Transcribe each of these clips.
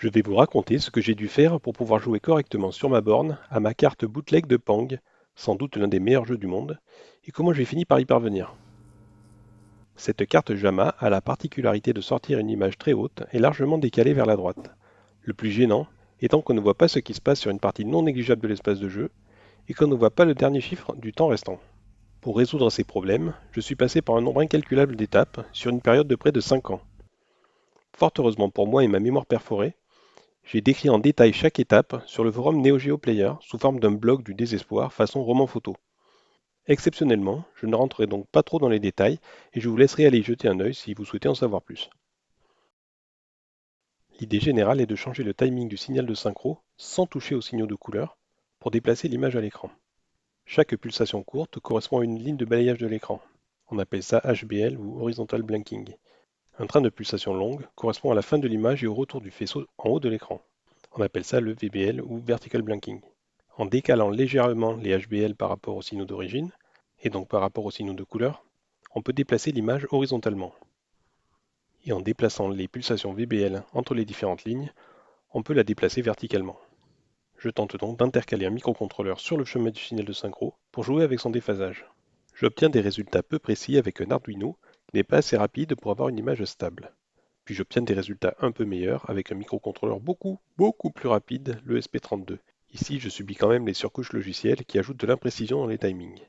Je vais vous raconter ce que j'ai dû faire pour pouvoir jouer correctement sur ma borne à ma carte bootleg de Pang, sans doute l'un des meilleurs jeux du monde, et comment j'ai fini par y parvenir. Cette carte JAMA a la particularité de sortir une image très haute et largement décalée vers la droite. Le plus gênant étant qu'on ne voit pas ce qui se passe sur une partie non négligeable de l'espace de jeu et qu'on ne voit pas le dernier chiffre du temps restant. Pour résoudre ces problèmes, je suis passé par un nombre incalculable d'étapes sur une période de près de 5 ans. Fort heureusement pour moi et ma mémoire perforée, j'ai décrit en détail chaque étape sur le forum Neo Geo Player sous forme d'un blog du désespoir façon roman photo. Exceptionnellement, je ne rentrerai donc pas trop dans les détails et je vous laisserai aller y jeter un œil si vous souhaitez en savoir plus. L'idée générale est de changer le timing du signal de synchro sans toucher aux signaux de couleur pour déplacer l'image à l'écran. Chaque pulsation courte correspond à une ligne de balayage de l'écran. On appelle ça HBL ou Horizontal Blanking. Un train de pulsation longue correspond à la fin de l'image et au retour du faisceau en haut de l'écran. On appelle ça le VBL ou Vertical Blanking. En décalant légèrement les HBL par rapport aux signaux d'origine, et donc par rapport aux signaux de couleur, on peut déplacer l'image horizontalement. Et en déplaçant les pulsations VBL entre les différentes lignes, on peut la déplacer verticalement. Je tente donc d'intercaler un microcontrôleur sur le chemin du signal de synchro pour jouer avec son déphasage. J'obtiens des résultats peu précis avec un Arduino qui n'est pas assez rapide pour avoir une image stable. Puis j'obtiens des résultats un peu meilleurs avec un microcontrôleur beaucoup plus rapide, le SP32. Ici, je subis quand même les surcouches logicielles qui ajoutent de l'imprécision dans les timings.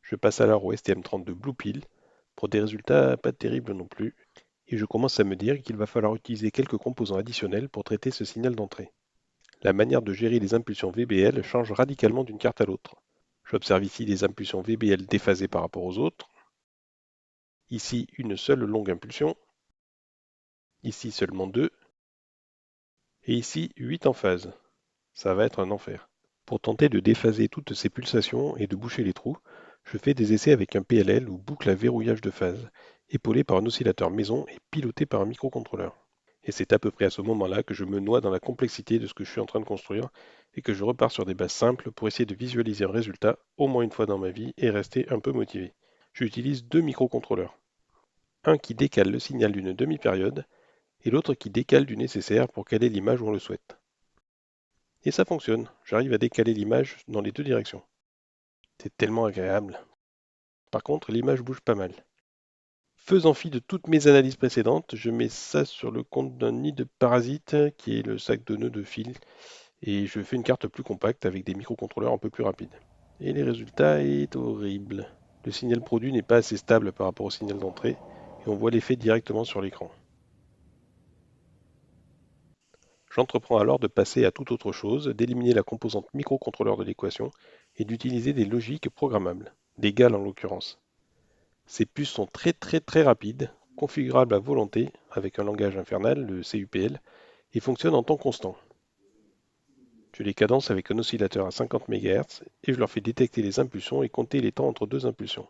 Je passe alors au STM32 Bluepill pour des résultats pas terribles non plus, et je commence à me dire qu'il va falloir utiliser quelques composants additionnels pour traiter ce signal d'entrée. La manière de gérer les impulsions VBL change radicalement d'une carte à l'autre. J'observe ici des impulsions VBL déphasées par rapport aux autres, ici une seule longue impulsion, ici seulement deux, et ici 8 en phase. Ça va être un enfer. Pour tenter de déphaser toutes ces pulsations et de boucher les trous, je fais des essais avec un PLL ou boucle à verrouillage de phase, épaulé par un oscillateur maison et piloté par un microcontrôleur. Et c'est à peu près à ce moment-là que je me noie dans la complexité de ce que je suis en train de construire et que je repars sur des bases simples pour essayer de visualiser un résultat au moins une fois dans ma vie et rester un peu motivé. J'utilise deux microcontrôleurs. Un qui décale le signal d'une demi-période et l'autre qui décale du nécessaire pour caler l'image où on le souhaite. Et ça fonctionne, j'arrive à décaler l'image dans les deux directions. C'est tellement agréable. Par contre, l'image bouge pas mal. Faisant fi de toutes mes analyses précédentes, je mets ça sur le compte d'un nid de parasites qui est le sac de nœuds de fil et je fais une carte plus compacte avec des microcontrôleurs un peu plus rapides. Et les résultats est horrible. Le signal produit n'est pas assez stable par rapport au signal d'entrée et on voit l'effet directement sur l'écran. J'entreprends alors de passer à toute autre chose, d'éliminer la composante microcontrôleur de l'équation et d'utiliser des logiques programmables, des GAL en l'occurrence. Ces puces sont très rapides, configurables à volonté avec un langage infernal, le CUPL, et fonctionnent en temps constant. Je les cadence avec un oscillateur à 50 MHz et je leur fais détecter les impulsions et compter les temps entre deux impulsions.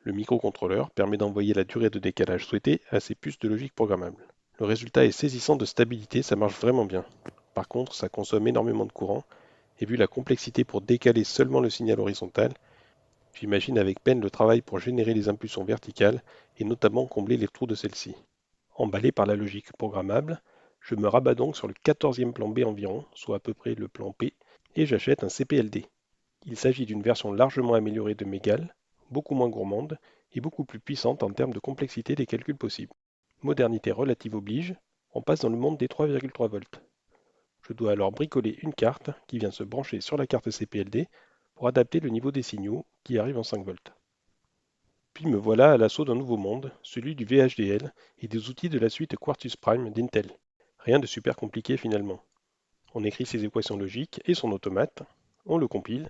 Le microcontrôleur permet d'envoyer la durée de décalage souhaitée à ces puces de logique programmable. Le résultat est saisissant de stabilité, ça marche vraiment bien. Par contre, ça consomme énormément de courant, et vu la complexité pour décaler seulement le signal horizontal, j'imagine avec peine le travail pour générer les impulsions verticales et notamment combler les trous de celles-ci. Emballé par la logique programmable, je me rabats donc sur le 14e plan B environ, soit à peu près le plan P, et j'achète un CPLD. Il s'agit d'une version largement améliorée de Megal, beaucoup moins gourmande et beaucoup plus puissante en termes de complexité des calculs possibles. Modernité relative oblige, on passe dans le monde des 3,3 volts. Je dois alors bricoler une carte qui vient se brancher sur la carte CPLD pour adapter le niveau des signaux qui arrivent en 5 volts. Puis me voilà à l'assaut d'un nouveau monde, celui du VHDL et des outils de la suite Quartus Prime d'Intel. Rien de super compliqué finalement. On écrit ses équations logiques et son automate, on le compile,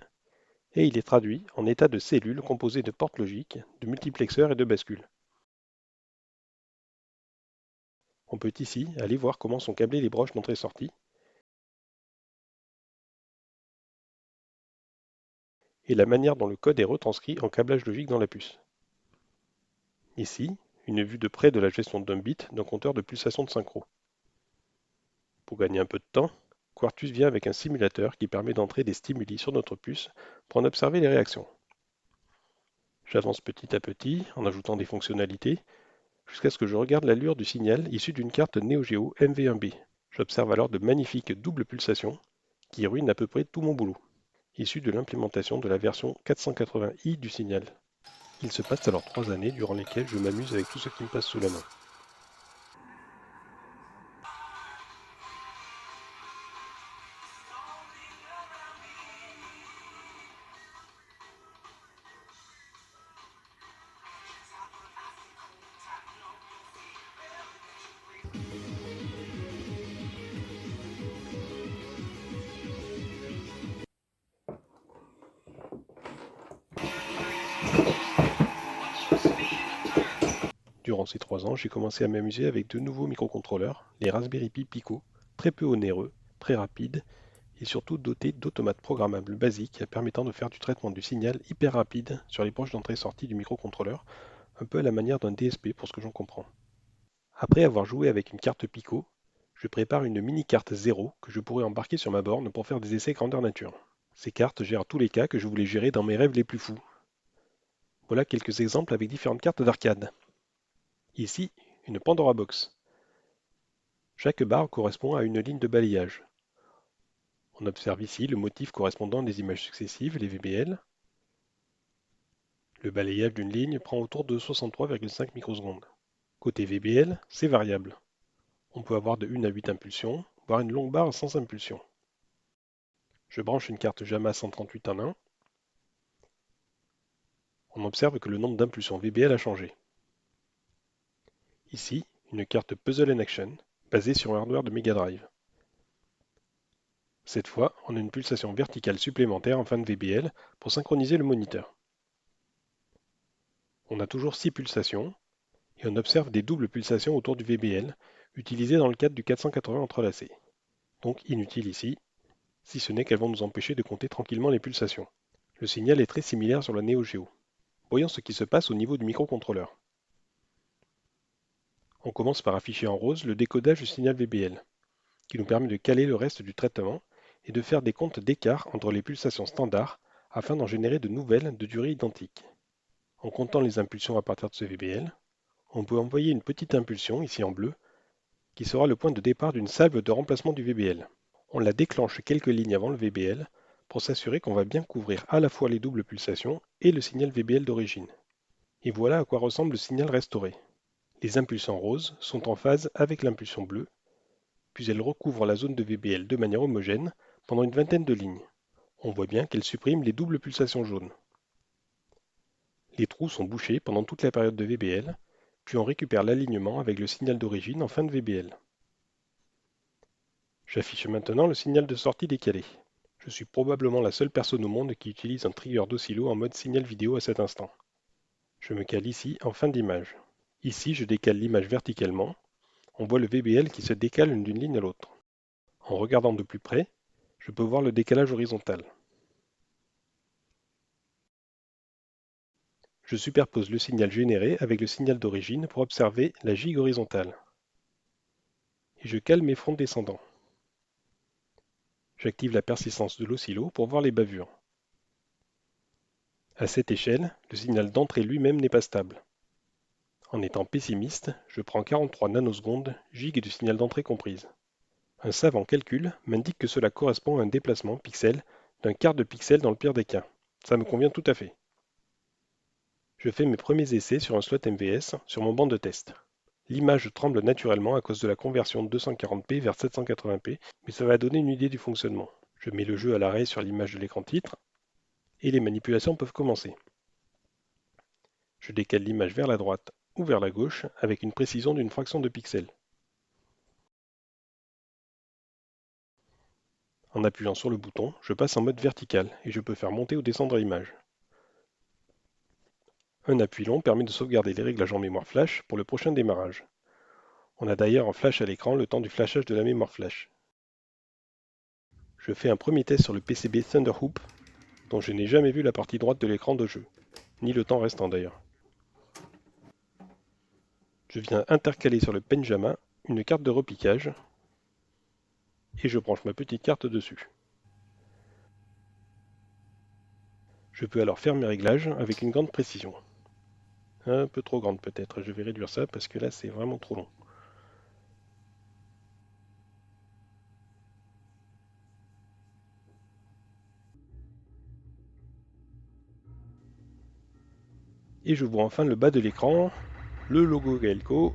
et il est traduit en état de cellules composées de portes logiques, de multiplexeurs et de bascules. On peut ici aller voir comment sont câblées les broches d'entrée-sortie, et la manière dont le code est retranscrit en câblage logique dans la puce. Ici, une vue de près de la gestion d'un bit d'un compteur de pulsation de synchro. Pour gagner un peu de temps, Quartus vient avec un simulateur qui permet d'entrer des stimuli sur notre puce pour en observer les réactions. J'avance petit à petit en ajoutant des fonctionnalités jusqu'à ce que je regarde l'allure du signal issu d'une carte Neo Geo MV1B. J'observe alors de magnifiques doubles pulsations qui ruinent à peu près tout mon boulot, issu de l'implémentation de la version 480i du signal. Il se passe alors 3 années durant lesquelles je m'amuse avec tout ce qui me passe sous la main. Durant ces 3 ans, j'ai commencé à m'amuser avec de nouveaux microcontrôleurs, les Raspberry Pi Pico, très peu onéreux, très rapides et surtout dotés d'automates programmables basiques permettant de faire du traitement du signal hyper rapide sur les poches d'entrée-sortie du microcontrôleur, un peu à la manière d'un DSP pour ce que j'en comprends. Après avoir joué avec une carte Pico, je prépare une mini carte 0 que je pourrais embarquer sur ma borne pour faire des essais grandeur nature. Ces cartes gèrent tous les cas que je voulais gérer dans mes rêves les plus fous. Voilà quelques exemples avec différentes cartes d'arcade. Ici, une Pandora Box. Chaque barre correspond à une ligne de balayage. On observe ici le motif correspondant des images successives, les VBL. Le balayage d'une ligne prend autour de 63,5 microsecondes. Côté VBL, c'est variable. On peut avoir de 1 à 8 impulsions, voire une longue barre sans impulsion. Je branche une carte JAMA 138 en 1. On observe que le nombre d'impulsions VBL a changé. Ici, une carte Puzzle in Action, basée sur un hardware de Mega Drive. Cette fois, on a une pulsation verticale supplémentaire en fin de VBL pour synchroniser le moniteur. On a toujours 6 pulsations, et on observe des doubles pulsations autour du VBL, utilisées dans le cadre du 480 entrelacé. Donc inutile ici, si ce n'est qu'elles vont nous empêcher de compter tranquillement les pulsations. Le signal est très similaire sur la Neo Geo. Voyons ce qui se passe au niveau du microcontrôleur. On commence par afficher en rose le décodage du signal VBL, qui nous permet de caler le reste du traitement et de faire des comptes d'écart entre les pulsations standards afin d'en générer de nouvelles de durée identique. En comptant les impulsions à partir de ce VBL, on peut envoyer une petite impulsion, ici en bleu, qui sera le point de départ d'une salve de remplacement du VBL. On la déclenche quelques lignes avant le VBL pour s'assurer qu'on va bien couvrir à la fois les doubles pulsations et le signal VBL d'origine. Et voilà à quoi ressemble le signal restauré. Les impulsions roses sont en phase avec l'impulsion bleue, puis elles recouvrent la zone de VBL de manière homogène pendant une vingtaine de lignes. On voit bien qu'elles suppriment les doubles pulsations jaunes. Les trous sont bouchés pendant toute la période de VBL, puis on récupère l'alignement avec le signal d'origine en fin de VBL. J'affiche maintenant le signal de sortie décalé. Je suis probablement la seule personne au monde qui utilise un trigger d'oscillo en mode signal vidéo à cet instant. Je me cale ici en fin d'image. Ici, je décale l'image verticalement. On voit le VBL qui se décale d'une ligne à l'autre. En regardant de plus près, je peux voir le décalage horizontal. Je superpose le signal généré avec le signal d'origine pour observer la gigue horizontale. Et je cale mes fronts descendants. J'active la persistance de l'oscillo pour voir les bavures. À cette échelle, le signal d'entrée lui-même n'est pas stable. En étant pessimiste, je prends 43 nanosecondes, gigue de signal d'entrée comprise. Un savant calcul m'indique que cela correspond à un déplacement pixel d'un quart de pixel dans le pire des cas. Ça me convient tout à fait. Je fais mes premiers essais sur un slot MVS sur mon banc de test. L'image tremble naturellement à cause de la conversion de 240p vers 780p, mais ça va donner une idée du fonctionnement. Je mets le jeu à l'arrêt sur l'image de l'écran titre, et les manipulations peuvent commencer. Je décale l'image vers la droite ou vers la gauche avec une précision d'une fraction de pixel. En appuyant sur le bouton, je passe en mode vertical et je peux faire monter ou descendre l'image. Un appui long permet de sauvegarder les réglages en mémoire flash pour le prochain démarrage. On a d'ailleurs un flash à l'écran le temps du flashage de la mémoire flash. Je fais un premier test sur le PCB Thunderhoop, dont je n'ai jamais vu la partie droite de l'écran de jeu, ni le temps restant d'ailleurs. Je viens intercaler sur le Penjama une carte de repiquage, et je branche ma petite carte dessus. Je peux alors faire mes réglages avec une grande précision. Un peu trop grande peut-être, je vais réduire ça parce que là c'est vraiment trop long. Et je vois enfin le bas de l'écran, le logo Gaelco.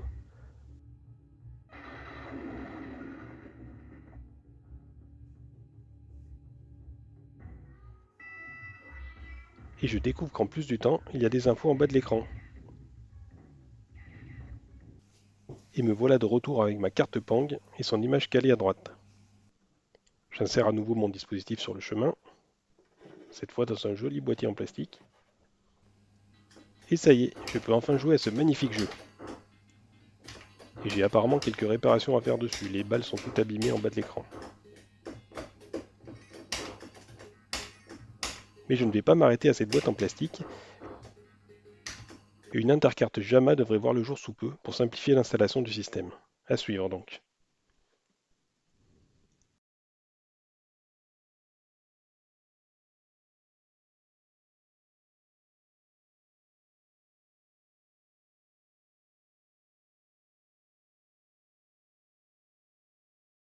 Et je découvre qu'en plus du temps, il y a des infos en bas de l'écran. Et me voilà de retour avec ma carte Pang et son image calée à droite. J'insère à nouveau mon dispositif sur le chemin, cette fois dans un joli boîtier en plastique. Et ça y est, je peux enfin jouer à ce magnifique jeu. Et j'ai apparemment quelques réparations à faire dessus, les balles sont toutes abîmées en bas de l'écran. Mais je ne vais pas m'arrêter à cette boîte en plastique. Une intercarte JAMA devrait voir le jour sous peu pour simplifier l'installation du système. À suivre donc.